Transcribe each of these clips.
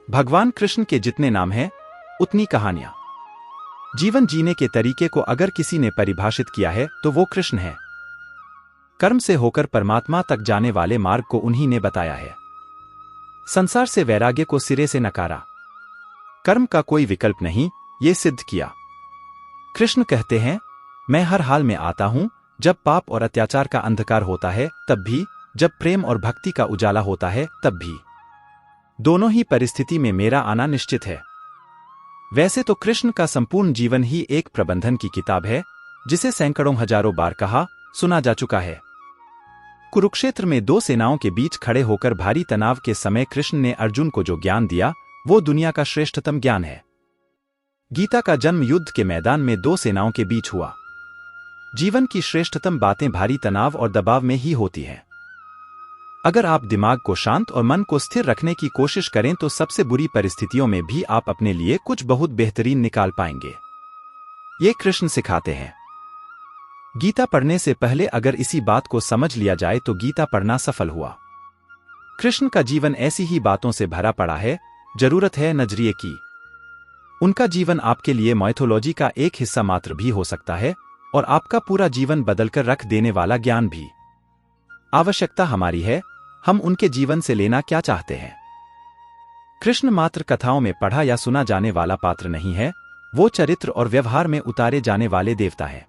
भगवान कृष्ण के जितने नाम हैं उतनी कहानियां। जीवन जीने के तरीके को अगर किसी ने परिभाषित किया है तो वो कृष्ण है। कर्म से होकर परमात्मा तक जाने वाले मार्ग को उन्हीं ने बताया है। संसार से वैराग्य को सिरे से नकारा, कर्म का कोई विकल्प नहीं, ये सिद्ध किया। कृष्ण कहते हैं, मैं हर हाल में आता हूं, जब पाप और अत्याचार का अंधकार होता है तब भी, जब प्रेम और भक्ति का उजाला होता है तब भी। दोनों ही परिस्थिति में मेरा आना निश्चित है। वैसे तो कृष्ण का संपूर्ण जीवन ही एक प्रबंधन की किताब है, जिसे सैकड़ों हजारों बार कहा सुना जा चुका है। कुरुक्षेत्र में दो सेनाओं के बीच खड़े होकर भारी तनाव के समय कृष्ण ने अर्जुन को जो ज्ञान दिया, वो दुनिया का श्रेष्ठतम ज्ञान है। गीता का जन्म युद्ध के मैदान में दो सेनाओं के बीच हुआ। जीवन की श्रेष्ठतम बातें भारी तनाव और दबाव में ही होती हैं। अगर आप दिमाग को शांत और मन को स्थिर रखने की कोशिश करें तो सबसे बुरी परिस्थितियों में भी आप अपने लिए कुछ बहुत बेहतरीन निकाल पाएंगे। ये कृष्ण सिखाते हैं। गीता पढ़ने से पहले अगर इसी बात को समझ लिया जाए तो गीता पढ़ना सफल हुआ। कृष्ण का जीवन ऐसी ही बातों से भरा पड़ा है, जरूरत है नजरिए की। उनका जीवन आपके लिए माइथोलॉजी का एक हिस्सा मात्र भी हो सकता है और आपका पूरा जीवन बदलकर रख देने वाला ज्ञान भी। आवश्यकता हमारी है, हम उनके जीवन से लेना क्या चाहते हैं। कृष्ण मात्र कथाओं में पढ़ा या सुना जाने वाला पात्र नहीं है, वो चरित्र और व्यवहार में उतारे जाने वाले देवता है।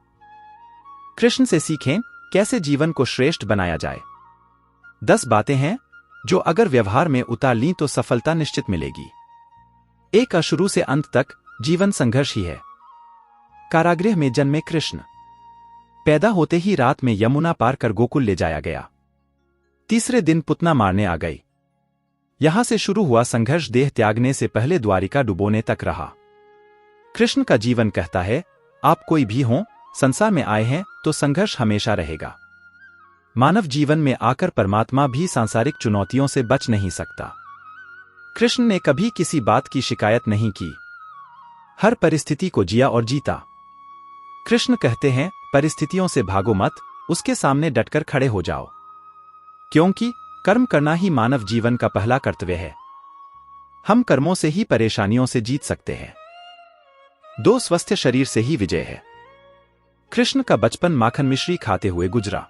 कृष्ण से सीखें कैसे जीवन को श्रेष्ठ बनाया जाए। 10 बातें हैं जो अगर व्यवहार में उतार लीं तो सफलता निश्चित मिलेगी। एक शुरू से अंत तक जीवन संघर्ष ही है। कारागृह में जन्मे कृष्ण, पैदा होते ही रात में यमुना पार कर गोकुल ले जाया गया। तीसरे दिन पुतना मारने आ गई। यहां से शुरू हुआ संघर्ष देह त्यागने से पहले द्वारिका डुबोने तक रहा। कृष्ण का जीवन कहता है, आप कोई भी हों, संसार में आए हैं तो संघर्ष हमेशा रहेगा। मानव जीवन में आकर परमात्मा भी सांसारिक चुनौतियों से बच नहीं सकता। कृष्ण ने कभी किसी बात की शिकायत नहीं की, हर परिस्थिति को जिया और जीता। कृष्ण कहते हैं, परिस्थितियों से भागो मत, उसके सामने डटकर खड़े हो जाओ, क्योंकि कर्म करना ही मानव जीवन का पहला कर्तव्य है। हम कर्मों से ही परेशानियों से जीत सकते हैं। 2 स्वस्थ शरीर से ही विजय है। कृष्ण का बचपन माखन मिश्री खाते हुए गुजरा।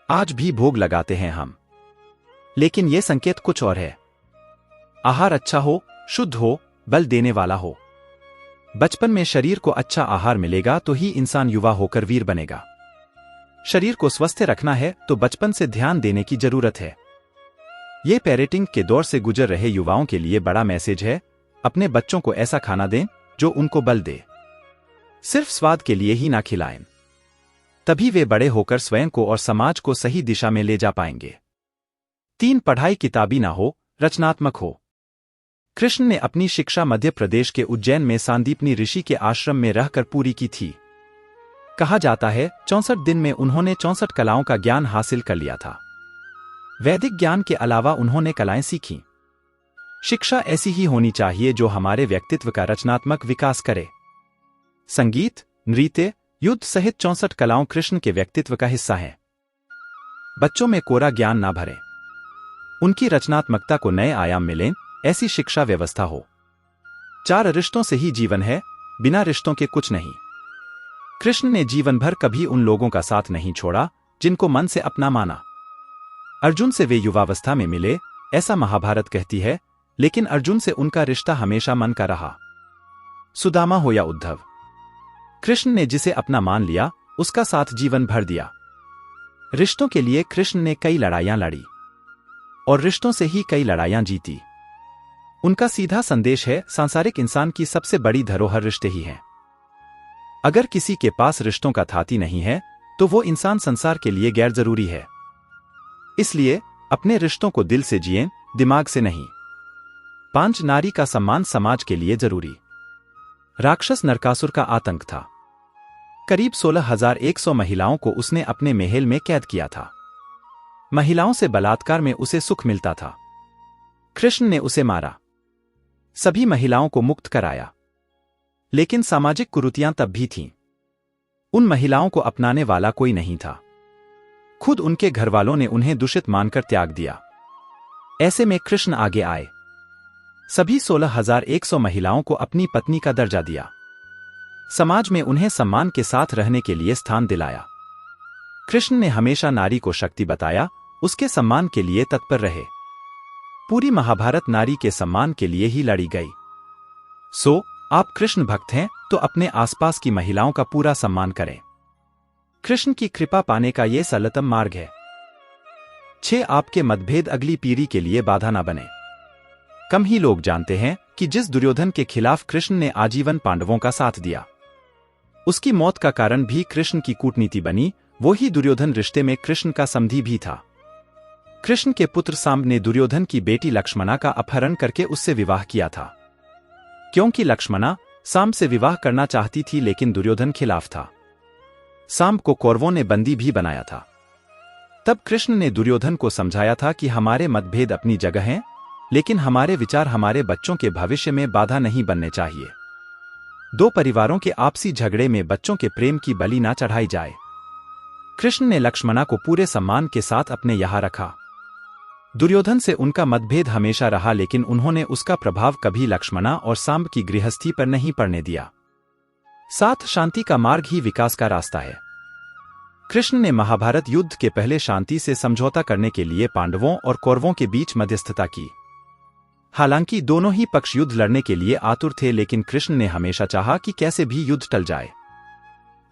आज भी भोग लगाते हैं हम, लेकिन यह संकेत कुछ और है। आहार अच्छा हो, शुद्ध हो, बल देने वाला हो। बचपन में शरीर को अच्छा आहार मिलेगा तो ही इंसान युवा होकर वीर बनेगा। शरीर को स्वस्थ रखना है तो बचपन से ध्यान देने की जरूरत है। ये पेरेंटिंग के दौर से गुजर रहे युवाओं के लिए बड़ा मैसेज है। अपने बच्चों को ऐसा खाना दें जो उनको बल दे, सिर्फ स्वाद के लिए ही ना खिलाएं। तभी वे बड़े होकर स्वयं को और समाज को सही दिशा में ले जा पाएंगे। 3 पढ़ाई किताबी ना हो, रचनात्मक हो। कृष्ण ने अपनी शिक्षा मध्य प्रदेश के उज्जैन में सांदीपनी ऋषि के आश्रम में रहकर पूरी की थी। कहा जाता है 64 दिन में उन्होंने 64 कलाओं का ज्ञान हासिल कर लिया था। वैदिक ज्ञान के अलावा उन्होंने कलाएं सीखीं। शिक्षा ऐसी ही होनी चाहिए जो हमारे व्यक्तित्व का रचनात्मक विकास करे। संगीत, नृत्य, युद्ध सहित 64 कलाओं कृष्ण के व्यक्तित्व का हिस्सा हैं। बच्चों में कोरा ज्ञान ना भरें, उनकी रचनात्मकता को नए आयाम मिलें, ऐसी शिक्षा व्यवस्था हो। 4 रिश्तों से ही जीवन है, बिना रिश्तों के कुछ नहीं। कृष्ण ने जीवन भर कभी उन लोगों का साथ नहीं छोड़ा जिनको मन से अपना माना। अर्जुन से वे युवावस्था में मिले, ऐसा महाभारत कहती है, लेकिन अर्जुन से उनका रिश्ता हमेशा मन का रहा। सुदामा हो या उद्धव, कृष्ण ने जिसे अपना मान लिया उसका साथ जीवन भर दिया। रिश्तों के लिए कृष्ण ने कई लड़ाइयां लड़ी और रिश्तों से ही कई लड़ाइयां जीती। उनका सीधा संदेश है, सांसारिक इंसान की सबसे बड़ी धरोहर रिश्ते ही हैं। अगर किसी के पास रिश्तों का थाती नहीं है तो वो इंसान संसार के लिए गैर जरूरी है। इसलिए अपने रिश्तों को दिल से जिएं, दिमाग से नहीं। 5 नारी का सम्मान समाज के लिए जरूरी। राक्षस नरकासुर का आतंक था। करीब 16,100 महिलाओं को उसने अपने महल में कैद किया था। महिलाओं से बलात्कार में उसे सुख मिलता था। कृष्ण ने उसे मारा, सभी महिलाओं को मुक्त कराया। लेकिन सामाजिक कुरीतियां तब भी थीं। उन महिलाओं को अपनाने वाला कोई नहीं था। खुद उनके घरवालों ने उन्हें दूषित मानकर त्याग दिया। ऐसे में कृष्ण आगे आए। सभी 16,100 महिलाओं को अपनी पत्नी का दर्जा दिया। समाज में उन्हें सम्मान के साथ रहने के लिए स्थान दिलाया। कृष्ण ने हमेशा नारी को शक्ति बताया, उसके सम्मान के लिए तत्पर रहे। पूरी महाभारत नारी के सम्मान के लिए ही लड़ी गई। सो आप कृष्ण भक्त हैं तो अपने आसपास की महिलाओं का पूरा सम्मान करें। कृष्ण की कृपा पाने का ये सरलतम मार्ग है। 6 आपके मतभेद अगली पीढ़ी के लिए बाधा न बने। कम ही लोग जानते हैं कि जिस दुर्योधन के खिलाफ कृष्ण ने आजीवन पांडवों का साथ दिया, उसकी मौत का कारण भी कृष्ण की कूटनीति बनी। वो ही दुर्योधन रिश्ते में कृष्ण का समधी भी था। कृष्ण के पुत्र सांब ने दुर्योधन की बेटी लक्ष्मणा का अपहरण करके उससे विवाह किया था, क्योंकि लक्ष्मणा सांब से विवाह करना चाहती थी लेकिन दुर्योधन खिलाफ था। सांब को कौरवों ने बंदी भी बनाया था। तब कृष्ण ने दुर्योधन को समझाया था कि हमारे मतभेद अपनी जगह हैं, लेकिन हमारे विचार हमारे बच्चों के भविष्य में बाधा नहीं बनने चाहिए। 2 परिवारों के आपसी झगड़े में बच्चों के प्रेम की बलि ना चढ़ाई जाए। कृष्ण ने लक्ष्मणा को पूरे सम्मान के साथ अपने यहां रखा। दुर्योधन से उनका मतभेद हमेशा रहा, लेकिन उन्होंने उसका प्रभाव कभी लक्ष्मणा और सांब की गृहस्थी पर नहीं पड़ने दिया। साथ शांति का मार्ग ही विकास का रास्ता है। कृष्ण ने महाभारत युद्ध के पहले शांति से समझौता करने के लिए पांडवों और कौरवों के बीच मध्यस्थता की। हालांकि दोनों ही पक्ष युद्ध लड़ने के लिए आतुर थे, लेकिन कृष्ण ने हमेशा चाहा कि कैसे भी युद्ध टल जाए।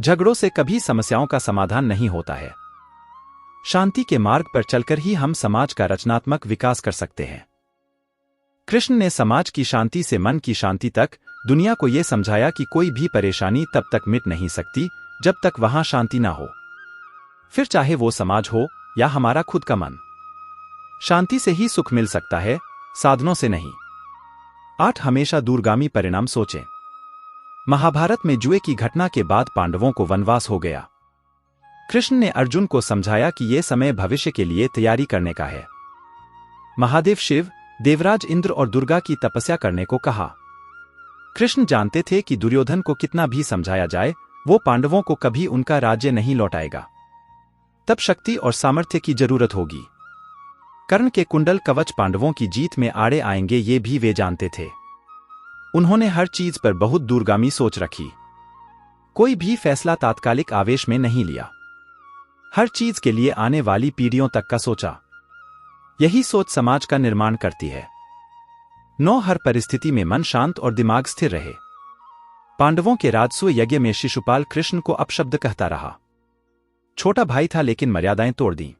झगड़ों से कभी समस्याओं का समाधान नहीं होता है। शांति के मार्ग पर चलकर ही हम समाज का रचनात्मक विकास कर सकते हैं। कृष्ण ने समाज की शांति से मन की शांति तक दुनिया को यह समझाया कि कोई भी परेशानी तब तक मिट नहीं सकती जब तक वहां शांति ना हो, फिर चाहे वो समाज हो या हमारा खुद का मन। शांति से ही सुख मिल सकता है, साधनों से नहीं। 8 हमेशा दूरगामी परिणाम सोचें। महाभारत में जुए की घटना के बाद पांडवों को वनवास हो गया। कृष्ण ने अर्जुन को समझाया कि यह समय भविष्य के लिए तैयारी करने का है। महादेव शिव, देवराज इंद्र और दुर्गा की तपस्या करने को कहा। कृष्ण जानते थे कि दुर्योधन को कितना भी समझाया जाए, वो पांडवों को कभी उनका राज्य नहीं लौटाएगा। तब शक्ति और सामर्थ्य की जरूरत होगी। कर्ण के कुंडल कवच पांडवों की जीत में आड़े आएंगे, ये भी वे जानते थे। उन्होंने हर चीज पर बहुत दूरगामी सोच रखी। कोई भी फैसला तात्कालिक आवेश में नहीं लिया। हर चीज के लिए आने वाली पीढ़ियों तक का सोचा। यही सोच समाज का निर्माण करती है। 9 हर परिस्थिति में मन शांत और दिमाग स्थिर रहे। पांडवों के राजसूय यज्ञ में शिशुपाल कृष्ण को अपशब्द कहता रहा। छोटा भाई था लेकिन मर्यादाएं तोड़ दी।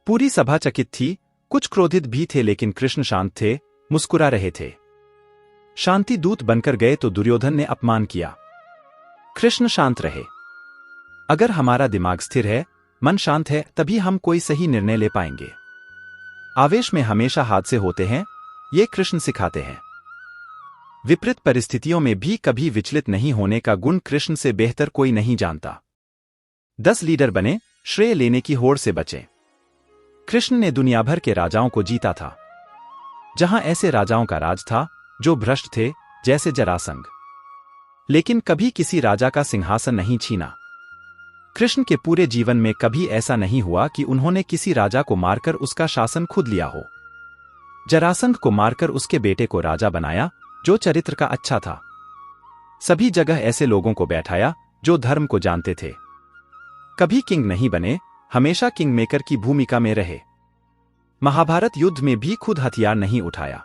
पूरी सभा चकित थी, कुछ क्रोधित भी थे, लेकिन कृष्ण शांत थे, मुस्कुरा रहे थे। शांति दूत बनकर गए तो दुर्योधन ने अपमान किया। कृष्ण शांत रहे। अगर हमारा दिमाग स्थिर है, मन शांत है, तभी हम कोई सही निर्णय ले पाएंगे। आवेश में हमेशा हादसे होते हैं, ये कृष्ण सिखाते हैं। विपरीत परिस्थितियों में भी कभी विचलित नहीं होने का गुण कृष्ण से बेहतर कोई नहीं जानता। 10 लीडर बने, श्रेय लेने की होड़ से बचें। कृष्ण ने दुनिया भर के राजाओं को जीता था। जहां ऐसे राजाओं का राज था जो भ्रष्ट थे, जैसे जरासंध, लेकिन कभी किसी राजा का सिंहासन नहीं छीना। कृष्ण के पूरे जीवन में कभी ऐसा नहीं हुआ कि उन्होंने किसी राजा को मारकर उसका शासन खुद लिया हो। जरासंध को मारकर उसके बेटे को राजा बनाया, जो चरित्र का अच्छा था। सभी जगह ऐसे लोगों को बैठाया जो धर्म को जानते थे। कभी किंग नहीं बने, हमेशा किंग मेकर की भूमिका में रहे। महाभारत युद्ध में भी खुद हथियार नहीं उठाया।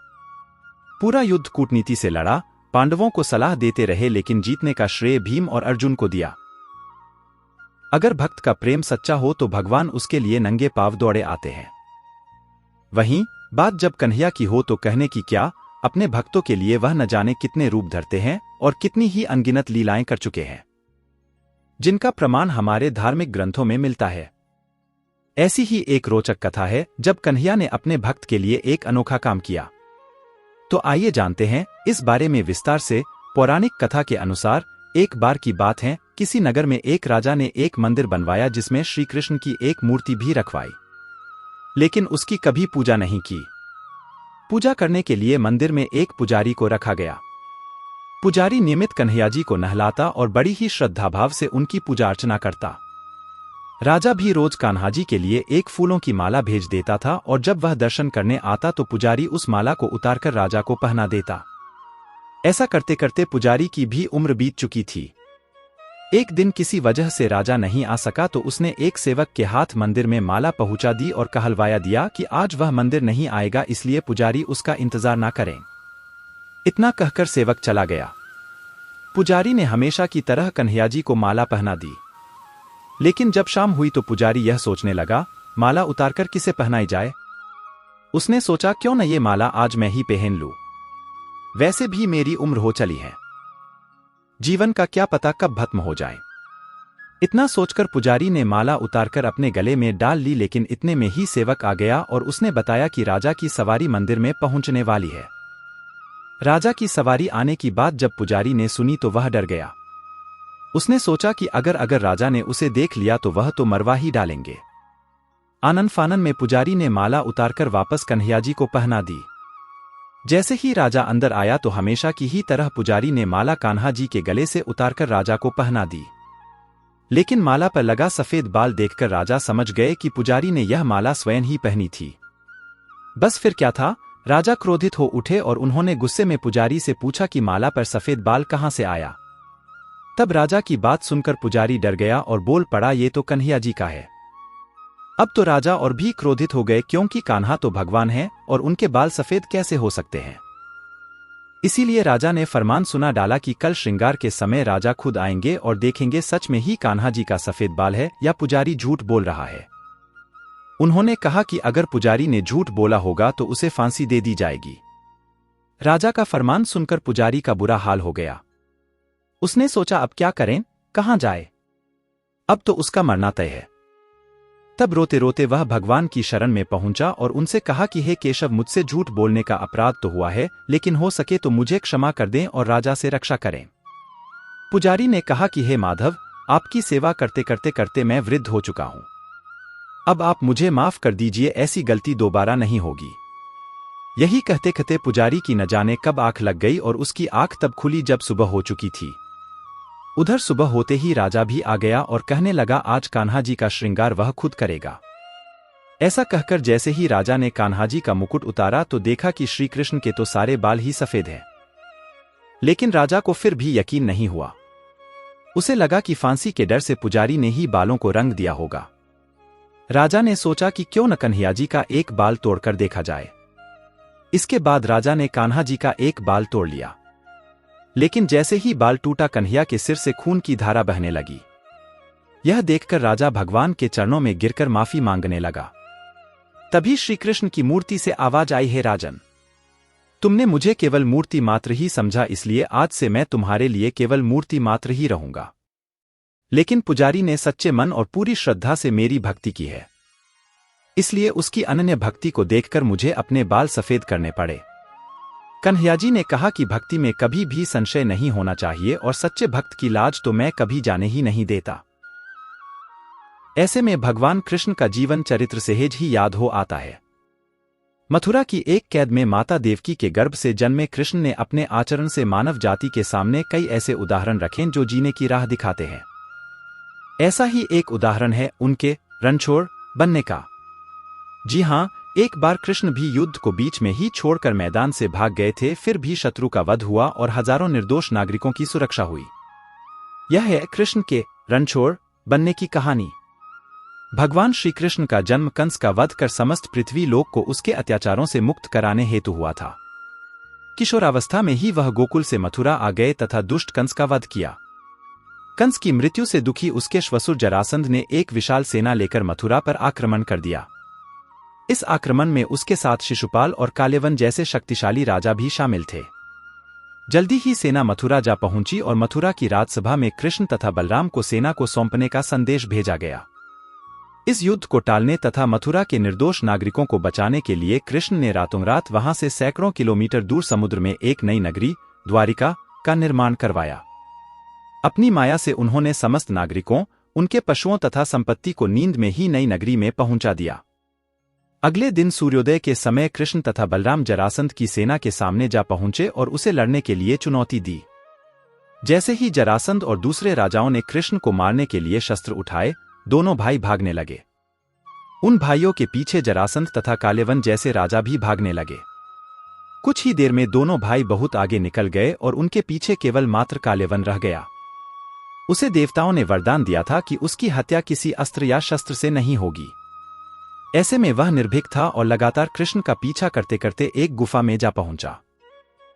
पूरा युद्ध कूटनीति से लड़ा, पांडवों को सलाह देते रहे, लेकिन जीतने का श्रेय भीम और अर्जुन को दिया। अगर भक्त का प्रेम सच्चा हो तो भगवान उसके लिए नंगे पांव दौड़े आते हैं। वहीं बात जब कन्हैया की हो तो कहने की क्या, अपने भक्तों के लिए वह न जाने कितने रूप धरते हैं और कितनी ही अनगिनत लीलाएं कर चुके हैं, जिनका प्रमाण हमारे धार्मिक ग्रंथों में मिलता है। ऐसी ही एक रोचक कथा है जब कन्हैया ने अपने भक्त के लिए एक अनोखा काम किया। तो आइए जानते हैं इस बारे में विस्तार से। पौराणिक कथा के अनुसार एक बार की बात है, किसी नगर में एक राजा ने एक मंदिर बनवाया जिसमें श्री कृष्ण की एक मूर्ति भी रखवाई, लेकिन उसकी कभी पूजा नहीं की। पूजा करने के लिए मंदिर में एक पुजारी को रखा गया। पुजारी नियमित कन्हैया जी को नहलाता और बड़ी ही श्रद्धाभाव से उनकी पूजा अर्चना करता। राजा भी रोज कान्हाजी के लिए एक फूलों की माला भेज देता था और जब वह दर्शन करने आता तो पुजारी उस माला को उतारकर राजा को पहना देता। ऐसा करते करते पुजारी की भी उम्र बीत चुकी थी। एक दिन किसी वजह से राजा नहीं आ सका तो उसने एक सेवक के हाथ मंदिर में माला पहुंचा दी और कहलवाया दिया कि आज वह मंदिर नहीं आएगा, इसलिए पुजारी उसका इंतजार ना करें। इतना कहकर सेवक चला गया। पुजारी ने हमेशा की तरह कन्हैयाजी को माला पहना दी। लेकिन जब शाम हुई तो पुजारी यह सोचने लगा, माला उतारकर किसे पहनाई जाए। उसने सोचा क्यों न ये माला आज मैं ही पहन लूं। वैसे भी मेरी उम्र हो चली है, जीवन का क्या पता कब भस्म हो जाए। इतना सोचकर पुजारी ने माला उतारकर अपने गले में डाल ली, लेकिन इतने में ही सेवक आ गया और उसने बताया कि राजा की सवारी मंदिर में पहुंचने वाली है। राजा की सवारी आने की बात जब पुजारी ने सुनी तो वह डर गया। उसने सोचा कि अगर राजा ने उसे देख लिया तो वह तो मरवा ही डालेंगे। आनन फानन में पुजारी ने माला उतारकर वापस कन्हैयाजी को पहना दी। जैसे ही राजा अंदर आया तो हमेशा की ही तरह पुजारी ने माला कान्हा जी के गले से उतारकर राजा को पहना दी। लेकिन माला पर लगा सफेद बाल देखकर राजा समझ गए कि पुजारी ने यह माला स्वयं ही पहनी थी। बस फिर क्या था, राजा क्रोधित हो उठे और उन्होंने गुस्से में पुजारी से पूछा कि माला पर सफेद बाल कहां से आया। तब राजा की बात सुनकर पुजारी डर गया और बोल पड़ा, ये तो कन्हैयाजी का है। अब तो राजा और भी क्रोधित हो गए, क्योंकि कान्हा तो भगवान है और उनके बाल सफेद कैसे हो सकते हैं। इसीलिए राजा ने फरमान सुना डाला कि कल श्रृंगार के समय राजा खुद आएंगे और देखेंगे सच में ही कान्हा जी का सफेद बाल है या पुजारी झूठ बोल रहा है। उन्होंने कहा कि अगर पुजारी ने झूठ बोला होगा तो उसे फांसी दे दी जाएगी। राजा का फरमान सुनकर पुजारी का बुरा हाल हो गया। उसने सोचा अब क्या करें, कहां जाए, अब तो उसका मरना तय है। तब रोते रोते वह भगवान की शरण में पहुंचा और उनसे कहा कि हे केशव, मुझसे झूठ बोलने का अपराध तो हुआ है, लेकिन हो सके तो मुझे क्षमा कर दें और राजा से रक्षा करें। पुजारी ने कहा कि हे माधव, आपकी सेवा करते करते करते मैं वृद्ध हो चुका हूं, अब आप मुझे माफ कर दीजिए, ऐसी गलती दोबारा नहीं होगी। यही कहते कहते पुजारी की न जाने कब आंख लग गई और उसकी आंख तब खुली जब सुबह हो चुकी थी। उधर सुबह होते ही राजा भी आ गया और कहने लगा आज कान्हा जी का श्रृंगार वह खुद करेगा। ऐसा कहकर जैसे ही राजा ने कान्हा जी का मुकुट उतारा तो देखा कि श्री कृष्ण के तो सारे बाल ही सफेद हैं। लेकिन राजा को फिर भी यकीन नहीं हुआ। उसे लगा कि फांसी के डर से पुजारी ने ही बालों को रंग दिया होगा। राजा ने सोचा कि क्यों न कन्हैया जी का एक बाल तोड़कर देखा जाए। इसके बाद राजा ने कान्हा जी का एक बाल तोड़ लिया। लेकिन जैसे ही बाल टूटा कन्हैया के सिर से खून की धारा बहने लगी। यह देखकर राजा भगवान के चरणों में गिरकर माफी मांगने लगा। तभी श्री कृष्ण की मूर्ति से आवाज आई, हे राजन, तुमने मुझे केवल मूर्ति मात्र ही समझा, इसलिए आज से मैं तुम्हारे लिए केवल मूर्ति मात्र ही रहूंगा। लेकिन पुजारी ने सच्चे मन और पूरी श्रद्धा से मेरी भक्ति की है, इसलिए उसकी अनन्य भक्ति को देखकर मुझे अपने बाल सफेद करने पड़े। कन्हैयाजी ने कहा कि भक्ति में कभी भी संशय नहीं होना चाहिए और सच्चे भक्त की लाज तो मैं कभी जाने ही नहीं देता। ऐसे में भगवान कृष्ण का जीवन चरित्र सहज ही याद हो आता है। मथुरा की एक कैद में माता देवकी के गर्भ से जन्मे कृष्ण ने अपने आचरण से मानव जाति के सामने कई ऐसे उदाहरण रखे जो जीने की राह दिखाते हैं। ऐसा ही एक उदाहरण है उनके रणछोड़ बनने का। जी हां, एक बार कृष्ण भी युद्ध को बीच में ही छोड़कर मैदान से भाग गए थे, फिर भी शत्रु का वध हुआ और हजारों निर्दोष नागरिकों की सुरक्षा हुई। यह है कृष्ण के रणछोड़ बनने की कहानी। भगवान श्री कृष्ण का जन्म कंस का वध कर समस्त पृथ्वी लोक को उसके अत्याचारों से मुक्त कराने हेतु हुआ था। किशोरावस्था में ही वह गोकुल से मथुरा आ गए तथा दुष्ट कंस का वध किया। कंस की मृत्यु से दुखी उसके श्वशुर जरासंध ने एक विशाल सेना लेकर मथुरा पर आक्रमण कर दिया। इस आक्रमण में उसके साथ शिशुपाल और कालेवन जैसे शक्तिशाली राजा भी शामिल थे। जल्दी ही सेना मथुरा जा पहुंची और मथुरा की राजसभा में कृष्ण तथा बलराम को सेना को सौंपने का संदेश भेजा गया। इस युद्ध को टालने तथा मथुरा के निर्दोष नागरिकों को बचाने के लिए कृष्ण ने रातों रात वहां से सैकड़ों किलोमीटर दूर समुद्र में एक नई नगरी द्वारिका का निर्माण करवाया। अपनी माया से उन्होंने समस्त नागरिकों, उनके पशुओं तथा संपत्ति को नींद में ही नई नगरी में पहुंचा दिया। अगले दिन सूर्योदय के समय कृष्ण तथा बलराम जरासंध की सेना के सामने जा पहुंचे और उसे लड़ने के लिए चुनौती दी। जैसे ही जरासंध और दूसरे राजाओं ने कृष्ण को मारने के लिए शस्त्र उठाए, दोनों भाई भागने लगे। उन भाइयों के पीछे जरासंध तथा कालेवन जैसे राजा भी भागने लगे। कुछ ही देर में दोनों भाई बहुत आगे निकल गए और उनके पीछे केवल मात्र कालेवन रह गया। उसे देवताओं ने वरदान दिया था कि उसकी हत्या किसी अस्त्र या शस्त्र से नहीं होगी। ऐसे में वह निर्भीक था और लगातार कृष्ण का पीछा करते करते एक गुफा में जा पहुंचा।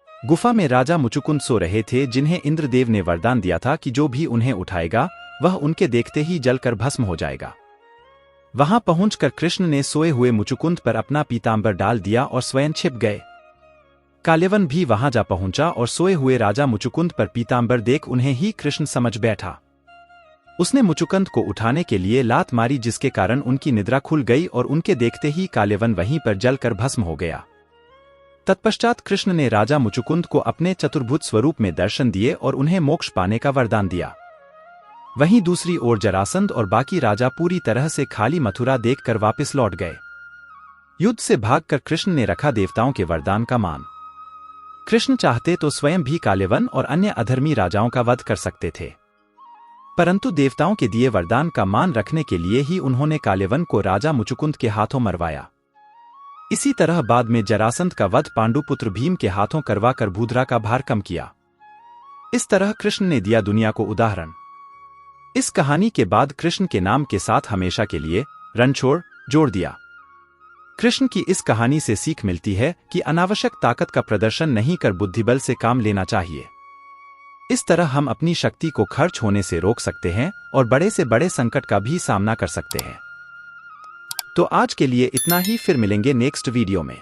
गुफा में राजा मुचुकुंद सो रहे थे, जिन्हें इंद्रदेव ने वरदान दिया था कि जो भी उन्हें उठाएगा वह उनके देखते ही जलकर भस्म हो जाएगा। वहां पहुंचकर कृष्ण ने सोए हुए मुचुकुंद पर अपना पीतांबर डाल दिया और स्वयं छिप गए। कालेवन भी वहां जा पहुंचा और सोए हुए राजा मुचुकुंद पर पीतांबर देख उन्हें ही कृष्ण समझ बैठा। उसने मुचुकुंद को उठाने के लिए लात मारी, जिसके कारण उनकी निद्रा खुल गई और उनके देखते ही कालेवन वहीं पर जलकर भस्म हो गया। तत्पश्चात कृष्ण ने राजा मुचुकुंद को अपने चतुर्भुज स्वरूप में दर्शन दिए और उन्हें मोक्ष पाने का वरदान दिया। वहीं दूसरी ओर जरासंध और बाकी राजा पूरी तरह से खाली मथुरा देखकर वापस लौट गए। युद्ध से भागकर कृष्ण ने रखा देवताओं के वरदान का मान। कृष्ण चाहते तो स्वयं भी कालेवन और अन्य अधर्मी राजाओं का वध कर सकते थे, परंतु देवताओं के दिए वरदान का मान रखने के लिए ही उन्होंने कालेवन को राजा मुचुकुंद के हाथों मरवाया। इसी तरह बाद में जरासंध का वध पांडुपुत्र भीम के हाथों करवाकर भूधरा का भार कम किया। इस तरह कृष्ण ने दिया दुनिया को उदाहरण। इस कहानी के बाद कृष्ण के नाम के साथ हमेशा के लिए रणछोड़ जोड़ दिया। कृष्ण की इस कहानी से सीख मिलती है कि अनावश्यक ताकत का प्रदर्शन नहीं कर बुद्धिबल से काम लेना चाहिए। इस तरह हम अपनी शक्ति को खर्च होने से रोक सकते हैं और बड़े से बड़े संकट का भी सामना कर सकते हैं। तो आज के लिए इतना ही, फिर मिलेंगे नेक्स्ट वीडियो में।